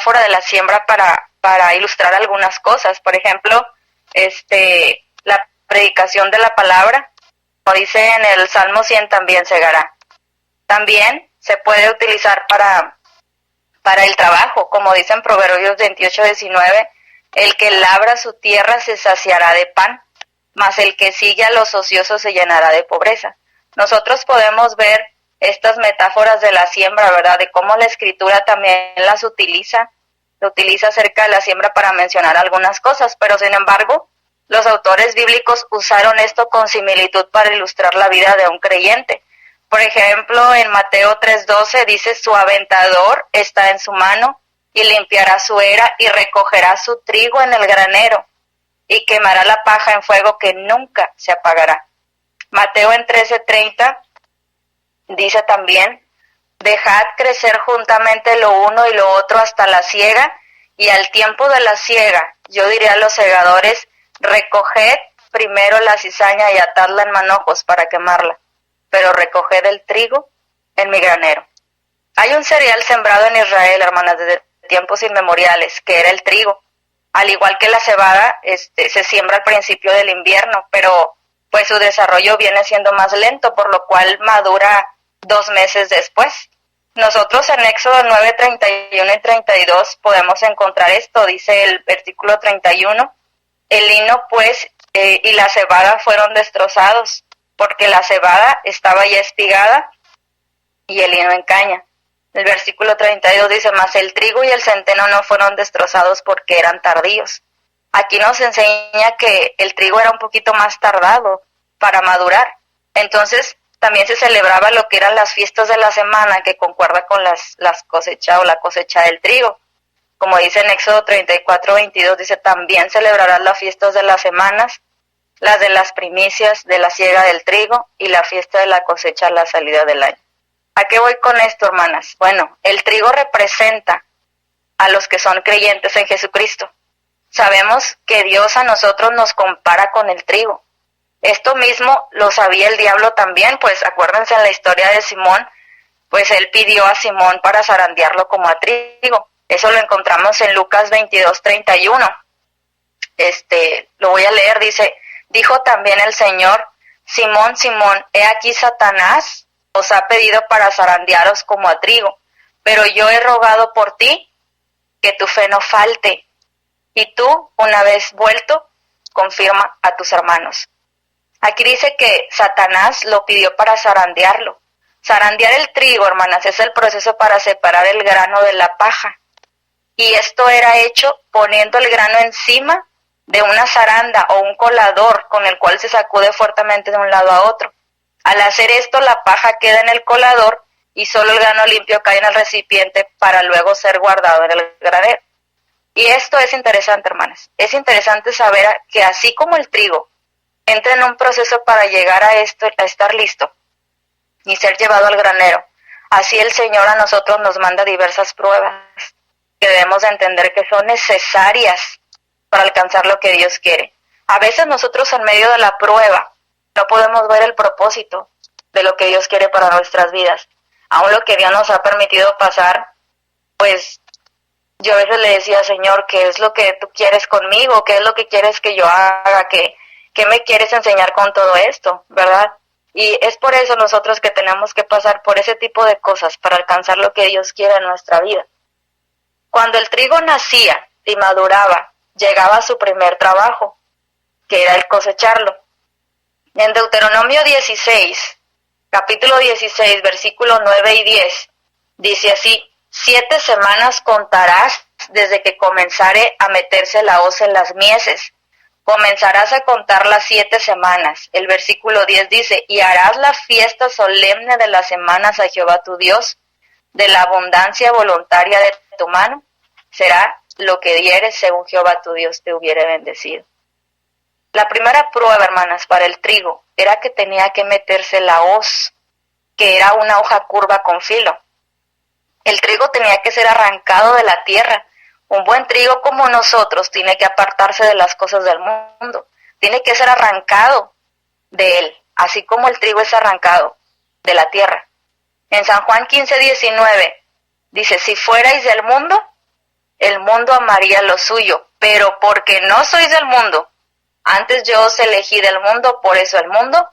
metáfora de la siembra para ilustrar algunas cosas. Por ejemplo, la predicación de la palabra, como dice en el Salmo 100, también segará. También se puede utilizar para el trabajo, como dice en Proverbios 28:19, el que labra su tierra se saciará de pan, mas el que sigue a los ociosos se llenará de pobreza. Nosotros podemos ver estas metáforas de la siembra, ¿verdad? De cómo la Escritura también las utiliza, lo utiliza acerca de la siembra para mencionar algunas cosas, pero sin embargo, los autores bíblicos usaron esto con similitud para ilustrar la vida de un creyente. Por ejemplo, en Mateo 3:12 dice, su aventador está en su mano y limpiará su era y recogerá su trigo en el granero y quemará la paja en fuego que nunca se apagará. Mateo en 13:30 dice también, dejad crecer juntamente lo uno y lo otro hasta la siega, y al tiempo de la siega, yo diré a los segadores, recoged primero la cizaña y atadla en manojos para quemarla, pero recoged el trigo en mi granero. Hay un cereal sembrado en Israel, hermanas, desde tiempos inmemoriales, que era el trigo. Al igual que la cebada, se siembra al principio del invierno, pero pues su desarrollo viene siendo más lento, por lo cual madura 2 meses después. Nosotros en Éxodo 9, 31 y 32 podemos encontrar esto, dice el versículo 31, el lino pues y la cebada fueron destrozados, porque la cebada estaba ya espigada y el lino en caña. El versículo 32 dice, mas el trigo y el centeno no fueron destrozados porque eran tardíos. Aquí nos enseña que el trigo era un poquito más tardado para madurar. Entonces, también se celebraba lo que eran las fiestas de la semana, que concuerda con las cosechas o la cosecha del trigo. Como dice en Éxodo 34:22, dice, también celebrarás las fiestas de las semanas, las de las primicias, de la siega del trigo y la fiesta de la cosecha a la salida del año. ¿A qué voy con esto, hermanas? Bueno, el trigo representa a los que son creyentes en Jesucristo. Sabemos que Dios a nosotros nos compara con el trigo. Esto mismo lo sabía el diablo también, pues acuérdense en la historia de Simón, pues él pidió a Simón para zarandearlo como a trigo. Eso lo encontramos en Lucas 22:31. Lo voy a leer, dice, dijo también el Señor, Simón, Simón, he aquí Satanás os ha pedido para zarandearos como a trigo, pero yo he rogado por ti que tu fe no falte, y tú, una vez vuelto, confirma a tus hermanos. Aquí dice que Satanás lo pidió para zarandearlo. Zarandear el trigo, hermanas, es el proceso para separar el grano de la paja. Y esto era hecho poniendo el grano encima de una zaranda o un colador con el cual se sacude fuertemente de un lado a otro. Al hacer esto, la paja queda en el colador y solo el grano limpio cae en el recipiente para luego ser guardado en el granero. Y esto es interesante, hermanas. Es interesante saber que así como el trigo entra en un proceso para llegar a estar listo y ser llevado al granero, así el Señor a nosotros nos manda diversas pruebas que debemos de entender que son necesarias para alcanzar lo que Dios quiere. A veces nosotros en medio de la prueba no podemos ver el propósito de lo que Dios quiere para nuestras vidas. Aún lo que Dios nos ha permitido pasar, pues yo a veces le decía, Señor, ¿qué es lo que tú quieres conmigo? ¿Qué es lo que quieres que yo haga? ¿Qué me quieres enseñar con todo esto? ¿Verdad? Y es por eso nosotros que tenemos que pasar por ese tipo de cosas para alcanzar lo que Dios quiere en nuestra vida. Cuando el trigo nacía y maduraba, llegaba a su primer trabajo, que era el cosecharlo. En Deuteronomio 16, capítulo 16, versículos 9 y 10, dice así, 7 semanas contarás desde que comenzare a meterse la hoz en las mieses. Comenzarás a contar las 7 semanas. El versículo 10 dice, y harás la fiesta solemne de las semanas a Jehová tu Dios, de la abundancia voluntaria de tu mano, será lo que dieres según Jehová tu Dios te hubiere bendecido. La primera prueba, hermanas, para el trigo era que tenía que meterse la hoz, que era una hoja curva con filo. El trigo tenía que ser arrancado de la tierra. Un buen trigo como nosotros tiene que apartarse de las cosas del mundo. Tiene que ser arrancado de él, así como el trigo es arrancado de la tierra. En San Juan 15:19 dice, si fuerais del mundo, el mundo amaría lo suyo, pero porque no sois del mundo, antes yo os elegí del mundo, por eso el mundo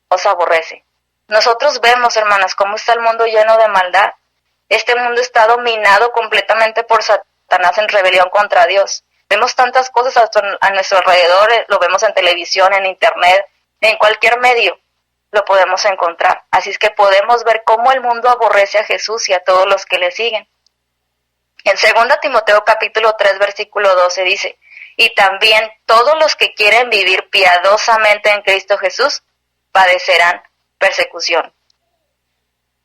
os aborrece. Nosotros vemos, hermanas, cómo está el mundo lleno de maldad. Este mundo está dominado completamente por Satanás en rebelión contra Dios. Vemos tantas cosas a nuestro alrededor, lo vemos en televisión, en internet, en cualquier medio lo podemos encontrar. Así es que podemos ver cómo el mundo aborrece a Jesús y a todos los que le siguen. En 2 Timoteo capítulo 3 versículo 12 dice, y también todos los que quieren vivir piadosamente en Cristo Jesús padecerán persecución.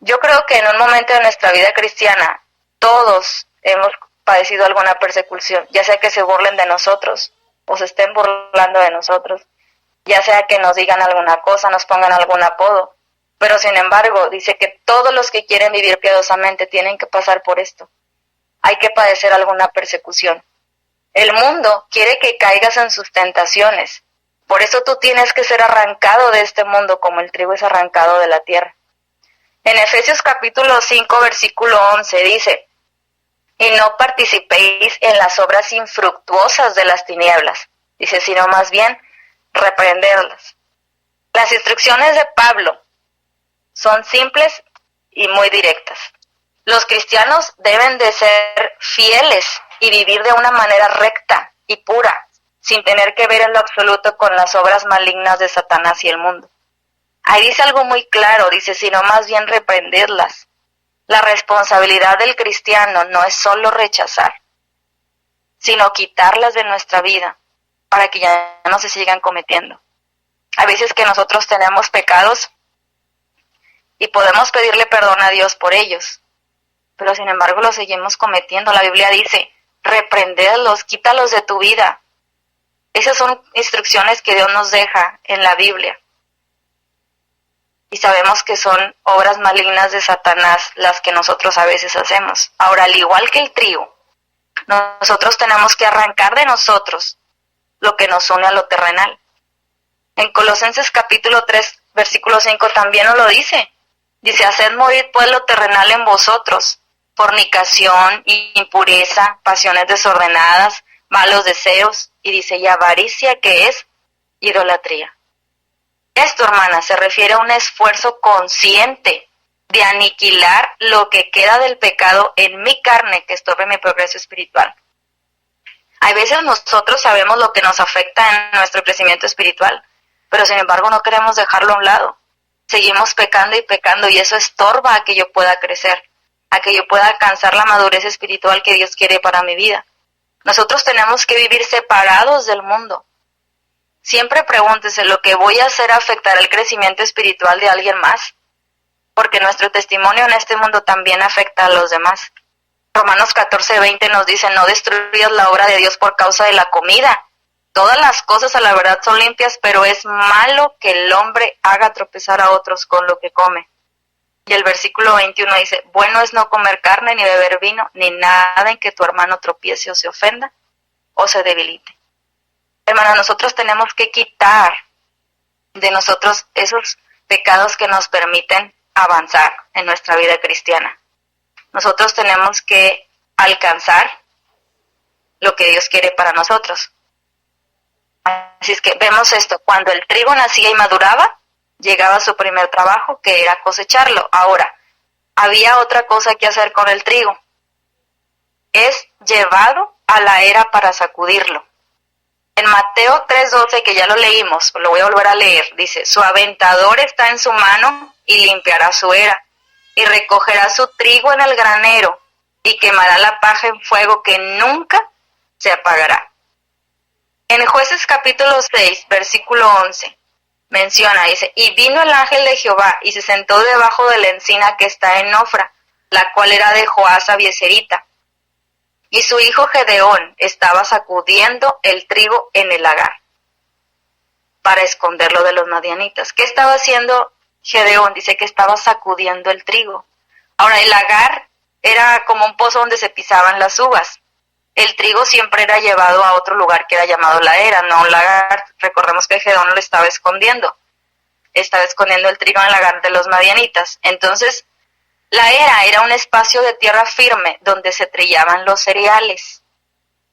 Yo creo que en un momento de nuestra vida cristiana todos hemos padecido alguna persecución, ya sea que se burlen de nosotros o se estén burlando de nosotros, ya sea que nos digan alguna cosa, nos pongan algún apodo, pero sin embargo dice que todos los que quieren vivir piadosamente tienen que pasar por esto. Hay que padecer alguna persecución. El mundo quiere que caigas en sus tentaciones, por eso tú tienes que ser arrancado de este mundo como el trigo es arrancado de la tierra. En Efesios capítulo 5 versículo 11 dice, y no participéis en las obras infructuosas de las tinieblas, dice, sino más bien reprenderlas. Las instrucciones de Pablo son simples y muy directas. Los cristianos deben de ser fieles y vivir de una manera recta y pura, sin tener que ver en lo absoluto con las obras malignas de Satanás y el mundo. Ahí dice algo muy claro, dice, sino más bien reprenderlas. La responsabilidad del cristiano no es solo rechazar, sino quitarlas de nuestra vida para que ya no se sigan cometiendo. Hay veces que nosotros tenemos pecados y podemos pedirle perdón a Dios por ellos, pero sin embargo los seguimos cometiendo. La Biblia dice, reprenderlos, quítalos de tu vida. Esas son instrucciones que Dios nos deja en la Biblia. Y sabemos que son obras malignas de Satanás las que nosotros a veces hacemos. Ahora, al igual que el trigo, nosotros tenemos que arrancar de nosotros lo que nos une a lo terrenal. En Colosenses capítulo 3, versículo 5 también nos lo dice. Dice, haced morir pues lo terrenal en vosotros, fornicación, impureza, pasiones desordenadas, malos deseos, y dice, y avaricia, que es idolatría. Esto, hermana, se refiere a un esfuerzo consciente de aniquilar lo que queda del pecado en mi carne que estorbe mi progreso espiritual. Hay veces nosotros sabemos lo que nos afecta en nuestro crecimiento espiritual, pero sin embargo no queremos dejarlo a un lado. Seguimos pecando y eso estorba a que yo pueda crecer, a que yo pueda alcanzar la madurez espiritual que Dios quiere para mi vida. Nosotros tenemos que vivir separados del mundo. Siempre pregúntese, ¿lo que voy a hacer afectará el crecimiento espiritual de alguien más? Porque nuestro testimonio en este mundo también afecta a los demás. Romanos 14:20 nos dice, no destruyas la obra de Dios por causa de la comida. Todas las cosas a la verdad son limpias, pero es malo que el hombre haga tropezar a otros con lo que come. Y el versículo 21 dice, bueno es no comer carne, ni beber vino, ni nada en que tu hermano tropiece o se ofenda o se debilite. Hermanos, nosotros tenemos que quitar de nosotros esos pecados que nos permiten avanzar en nuestra vida cristiana. Nosotros tenemos que alcanzar lo que Dios quiere para nosotros. Así es que vemos esto, cuando el trigo nacía y maduraba, llegaba a su primer trabajo, que era cosecharlo. Ahora, había otra cosa que hacer con el trigo. Es llevado a la era para sacudirlo. En Mateo 3:12, que ya lo leímos, lo voy a volver a leer, dice, su aventador está en su mano y limpiará su era, y recogerá su trigo en el granero, y quemará la paja en fuego que nunca se apagará. En Jueces capítulo 6, versículo 11, menciona, dice, y vino el ángel de Jehová, y se sentó debajo de la encina que está en Ofra, la cual era de Joás Abieserita. Y su hijo Gedeón estaba sacudiendo el trigo en el lagar para esconderlo de los madianitas. ¿Qué estaba haciendo Gedeón? Dice que estaba sacudiendo el trigo. Ahora, el lagar era como un pozo donde se pisaban las uvas. El trigo siempre era llevado a otro lugar que era llamado la era, no un lagar. Recordemos que Gedeón lo estaba escondiendo. Estaba escondiendo el trigo en el lagar de los madianitas. Entonces, la era un espacio de tierra firme donde se trillaban los cereales.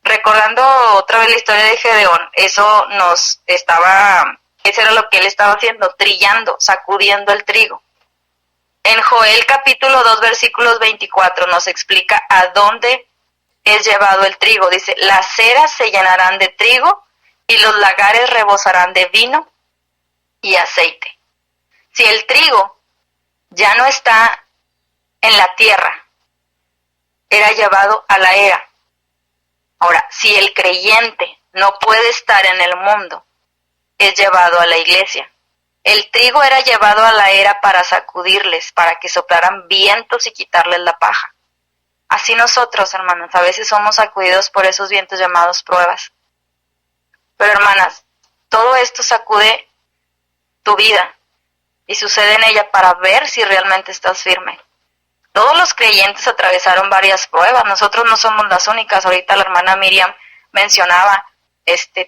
recordando otra vez la historia de Gedeón, eso era lo que él estaba haciendo, trillando, sacudiendo el trigo. En Joel capítulo 2 versículos 24 nos explica a dónde es llevado el trigo. Dice, las ceras se llenarán de trigo y los lagares rebosarán de vino y aceite. Si el trigo ya no está en la tierra, era llevado a la era. Ahora, si el creyente no puede estar en el mundo, es llevado a la iglesia. El trigo era llevado a la era para sacudirles, para que soplaran vientos y quitarles la paja. Así nosotros, hermanos, a veces somos sacudidos por esos vientos llamados pruebas. Pero, hermanas, todo esto sacude tu vida y sucede en ella para ver si realmente estás firme. Todos los creyentes atravesaron varias pruebas. Nosotros no somos las únicas. Ahorita la hermana Miriam mencionaba,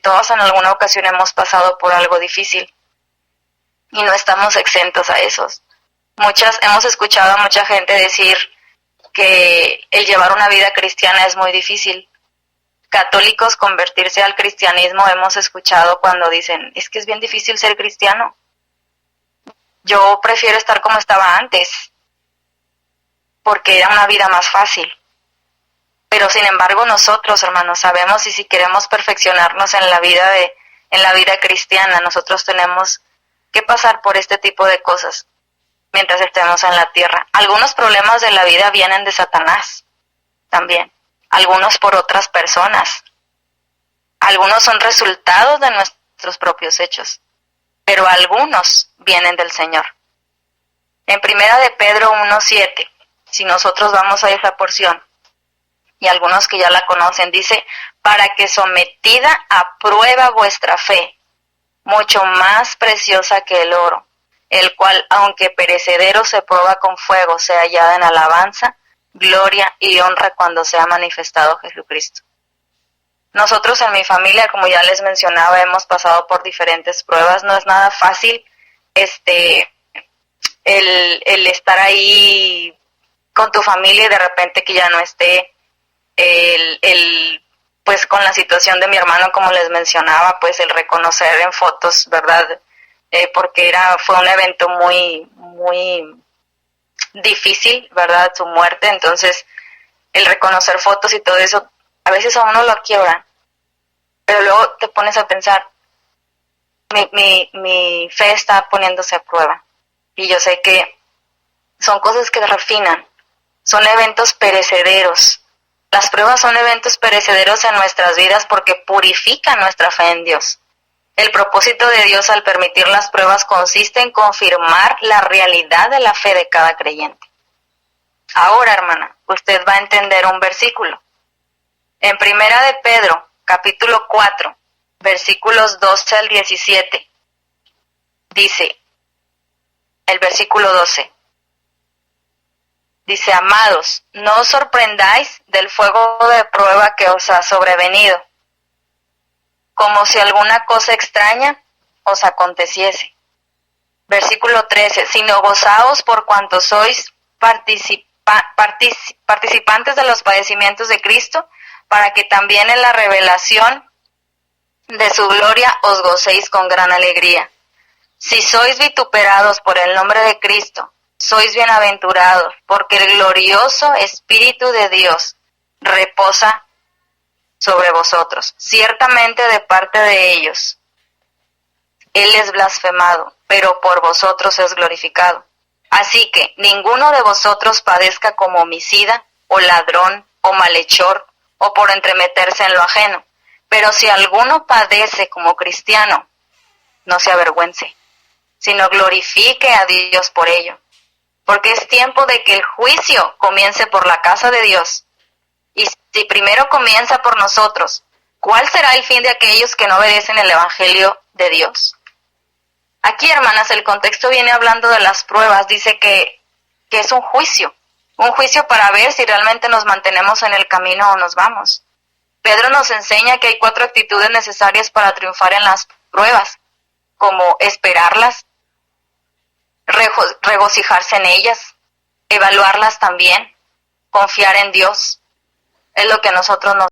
todos en alguna ocasión hemos pasado por algo difícil. Y no estamos exentos a esos. Hemos escuchado a mucha gente decir que el llevar una vida cristiana es muy difícil. Católicos convertirse al cristianismo hemos escuchado cuando dicen, es que es bien difícil ser cristiano. Yo prefiero estar como estaba antes, porque era una vida más fácil. Pero sin embargo nosotros, hermanos, sabemos y si queremos perfeccionarnos en la vida cristiana, nosotros tenemos que pasar por este tipo de cosas mientras estemos en la tierra. Algunos problemas de la vida vienen de Satanás también, algunos por otras personas, algunos son resultados de nuestros propios hechos, pero algunos vienen del Señor. En Primera de Pedro 1:7, si nosotros vamos a esa porción, y algunos que ya la conocen, dice, para que sometida a prueba vuestra fe, mucho más preciosa que el oro, el cual, aunque perecedero se prueba con fuego, sea hallada en alabanza, gloria y honra cuando sea manifestado Jesucristo. Nosotros en mi familia, como ya les mencionaba, hemos pasado por diferentes pruebas. No es nada fácil el estar ahí con tu familia y de repente que ya no esté, pues con la situación de mi hermano, como les mencionaba, pues el reconocer en fotos, ¿verdad? Porque fue un evento muy, muy difícil, ¿verdad? Su muerte, entonces el reconocer fotos y todo eso, a veces a uno lo quiebra, pero luego te pones a pensar, mi fe está poniéndose a prueba, y yo sé que son cosas que refinan, son eventos perecederos. Las pruebas son eventos perecederos en nuestras vidas porque purifican nuestra fe en Dios. El propósito de Dios al permitir las pruebas consiste en confirmar la realidad de la fe de cada creyente. Ahora, hermana, usted va a entender un versículo. En Primera de Pedro, capítulo 4, versículos 12 al 17, dice, el versículo 12, dice, amados, no os sorprendáis del fuego de prueba que os ha sobrevenido, como si alguna cosa extraña os aconteciese. Versículo 13, sino gozaos por cuanto sois participantes de los padecimientos de Cristo, para que también en la revelación de su gloria os gocéis con gran alegría. Si sois vituperados por el nombre de Cristo, sois bienaventurados, porque el glorioso Espíritu de Dios reposa sobre vosotros. Ciertamente de parte de ellos, Él es blasfemado, pero por vosotros es glorificado. Así que ninguno de vosotros padezca como homicida, o ladrón, o malhechor, o por entremeterse en lo ajeno. Pero si alguno padece como cristiano, no se avergüence, sino glorifique a Dios por ello. Porque es tiempo de que el juicio comience por la casa de Dios. Y si primero comienza por nosotros, ¿cuál será el fin de aquellos que no obedecen el Evangelio de Dios? Aquí, hermanas, el contexto viene hablando de las pruebas. Dice que es un juicio para ver si realmente nos mantenemos en el camino o nos vamos. Pedro nos enseña que hay 4 actitudes necesarias para triunfar en las pruebas, como esperarlas, regocijarse en ellas, evaluarlas también, confiar en Dios. Es lo que nosotros nos